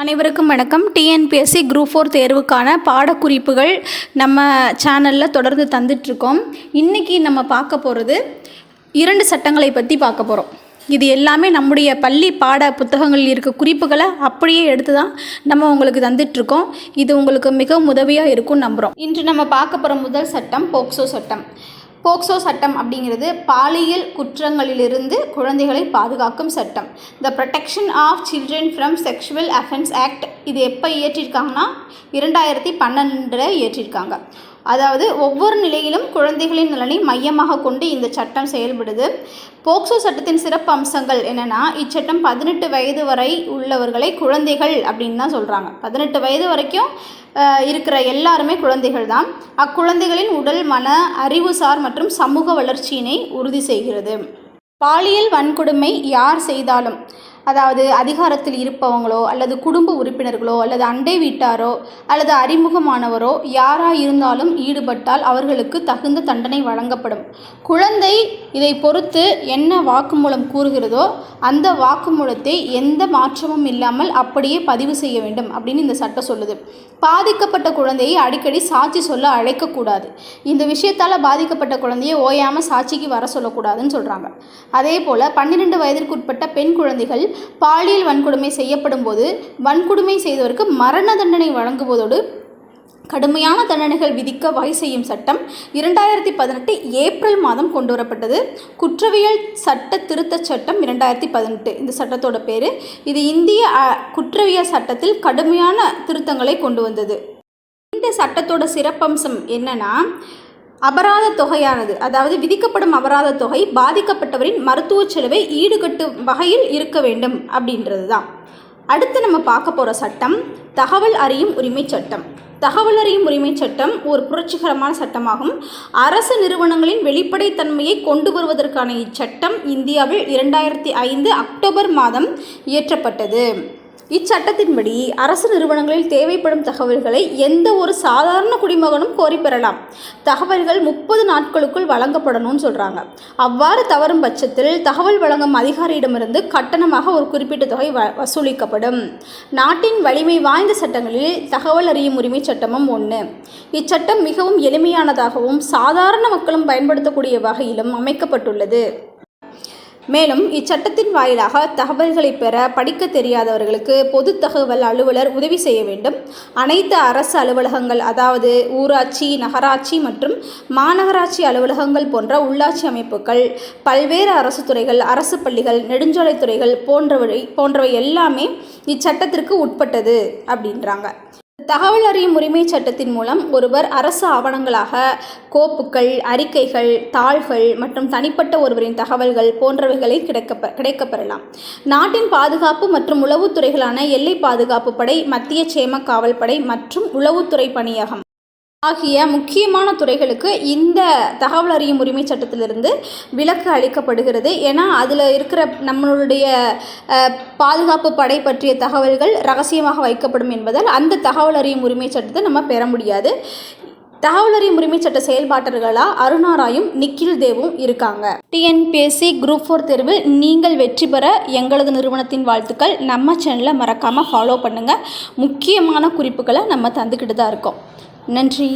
அனைவருக்கும் வணக்கம். TNPSC group 4 தேர்வுக்கான பாடக்குறிப்புகள் நம்ம சேனலில் தொடர்ந்து தந்துட்டுருக்கோம். இன்றைக்கி நம்ம பார்க்க போகிறது 2 சட்டங்களை பற்றி பார்க்க போகிறோம். இது எல்லாமே நம்முடைய பள்ளி பாட புத்தகங்களில் இருக்க குறிப்புகளை அப்படியே எடுத்து தான் நம்ம உங்களுக்கு தந்துட்டுருக்கோம். இது உங்களுக்கு மிகவும் உதவியாக இருக்கும்னு நம்புகிறோம். இன்று நம்ம பார்க்க போகிற முதல் சட்டம் போக்சோ சட்டம். போக்சோ சட்டம் அப்படிங்கிறது பாலியல் குற்றங்களிலிருந்து குழந்தைகளை பாதுகாக்கும் சட்டம். The protection of children from sexual offence act. இது எப்போ இயற்றியிருக்காங்கன்னா 2012 இயற்றியிருக்காங்க. அதாவது ஒவ்வொரு நிலையிலும் குழந்தைகளின் நலனை மையமாக கொண்டு இந்த சட்டம் செயல்படுது. போக்சோ சட்டத்தின் சிறப்பு அம்சங்கள் என்னென்னா, இச்சட்டம் 18 வயது வரை உள்ளவர்களை குழந்தைகள் அப்படின்னு தான் சொல்கிறாங்க. 18 வயது வரைக்கும் இருக்கிற எல்லாருமே குழந்தைகள் தான். அக்குழந்தைகளின் உடல், மன, அறிவுசார் மற்றும் சமூக வளர்ச்சியினை உறுதி செய்கிறது. பாலியல் வன்கொடுமை யார் செய்தாலும், அதாவது அதிகாரத்தில் இருப்பவங்களோ அல்லது குடும்ப உறுப்பினர்களோ அல்லது அண்டை வீட்டாரோ அல்லது அறிமுகமானவரோ யாராக இருந்தாலும் ஈடுபட்டால் அவர்களுக்கு தகுந்த தண்டனை வழங்கப்படும். குழந்தை இதை பொறுத்து என்ன வாக்குமூலம் கூறுகிறதோ அந்த வாக்குமூலத்தை எந்த மாற்றமும் இல்லாமல் அப்படியே பதிவு செய்ய வேண்டும் அப்படின்னு இந்த சட்டம் சொல்லுது. பாதிக்கப்பட்ட குழந்தையை அடிக்கடி சாட்சி சொல்ல அழைக்கக்கூடாது. இந்த விஷயத்தால் பாதிக்கப்பட்ட குழந்தையை ஓயாமல் சாட்சிக்கு வர சொல்லக்கூடாதுன்னு சொல்கிறாங்க. அதே போல் 12 வயதிற்கு உட்பட்ட பெண் குழந்தைகள் பாலியல் வன்கொடுமை செய்யப்படும் போது வன்கொடுமை செய்தவருக்கு மரண தண்டனை வழங்குவதோடு கடுமையான தண்டனைகள் விதிக்க வகை செய்யும் சட்டம் 2018 ஏப்ரல் மாதம் கொண்டு வரப்பட்டது. குற்றவியல் சட்ட திருத்த சட்டம் 2018 இந்த சட்டத்தோட பேர். இது இந்திய குற்றவியல் சட்டத்தில் கடுமையான திருத்தங்களை கொண்டு வந்தது. இந்த சட்டத்தோட சிறப்பம்சம் என்னன்னா, அபராத தொகையானது, அதாவது விதிக்கப்படும் அபராத தொகை பாதிக்கப்பட்டவரின் மருத்துவ செலவை ஈடுகட்டும் வகையில் இருக்க வேண்டும் அப்படின்றது தான். அடுத்து நம்ம பார்க்க போகிற சட்டம் தகவல் அறியும் உரிமை சட்டம். தகவல் அறியும் உரிமை சட்டம் ஒரு புரட்சிகரமான சட்டமாகும். அரசு நிறுவனங்களின் வெளிப்படைத்தன்மையை கொண்டு வருவதற்கான இச்சட்டம் இந்தியாவில் 2005 அக்டோபர் மாதம் இயற்றப்பட்டது. இச்சட்டத்தின்படி அரசு நிறுவனங்களில் தேவைப்படும் தகவல்களை எந்த ஒரு சாதாரண குடிமகனும் கோரி பெறலாம். தகவல்கள் 30 நாட்களுக்குள் வழங்கப்படணும்னு சொல்கிறாங்க. அவ்வாறு தவறும் பட்சத்தில் தகவல் வழங்கும் அதிகாரியிடமிருந்து கட்டணமாக ஒரு குறிப்பிட்ட தொகை வசூலிக்கப்படும். நாட்டின் வலிமை வாய்ந்த சட்டங்களில் தகவல் அறியும் உரிமை சட்டமும் ஒன்று. இச்சட்டம் மிகவும் எளிமையானதாகவும் சாதாரண மக்களும் பயன்படுத்தக்கூடிய வகையிலும் அமைக்கப்பட்டுள்ளது. மேலும் இச்சட்டத்தின் வாயிலாக தகவல்களை பெற படிக்க தெரியாதவர்களுக்கு பொது தகவல் அலுவலர் உதவி செய்ய வேண்டும். அனைத்து அரசு அலுவலகங்கள், அதாவது ஊராட்சி, நகராட்சி மற்றும் மாநகராட்சி அலுவலகங்கள் போன்ற உள்ளாட்சி அமைப்புகள், பல்வேறு அரசு துறைகள், அரசு பள்ளிகள், நெடுஞ்சாலைத்துறைகள் போன்றவை எல்லாமே இச்சட்டத்திற்கு உட்பட்டது அப்படின்றாங்க. தகவல் அறியும் உரிமை சட்டத்தின் மூலம் ஒருவர் அரசு ஆவணங்களாக கோப்புகள், அறிக்கைகள், தாள்கள் மற்றும் தனிப்பட்ட ஒருவரின் தகவல்கள் போன்றவைகளை கிடைக்கப்பெறலாம். நாட்டின் பாதுகாப்பு மற்றும் உளவுத்துறைகளான எல்லை பாதுகாப்பு படை, மத்திய சேம காவல் படை மற்றும் உளவுத்துறை பணியகம் ஆகிய முக்கியமான துறைகளுக்கு இந்த தகவல் அறியும் உரிமை சட்டத்திலிருந்து விலக்கு அளிக்கப்படுகிறது. ஏன்னா அதில் இருக்கிற நம்மளுடைய பாதுகாப்பு படை பற்றிய தகவல்கள் ரகசியமாக வைக்கப்படும் என்பதால் அந்த தகவல் அறியும் உரிமை சட்டத்தை நம்ம பெற முடியாது. தகவல் அறியும் உரிமை சட்ட செயல்பாட்டர்களாக அருணா ராயும் நிக்கில் தேவும் இருக்காங்க. டிஎன்பிஎஸ்சி குரூப் 4 தேர்வில் நீங்கள் வெற்றி பெற எங்களது நிறுவனத்தின் வாழ்த்துக்கள். நம்ம சேனலை மறக்காமல் ஃபாலோ பண்ணுங்கள். முக்கியமான குறிப்புகளை நம்ம தந்துக்கிட்டு தான் இருக்கோம். நன்றி.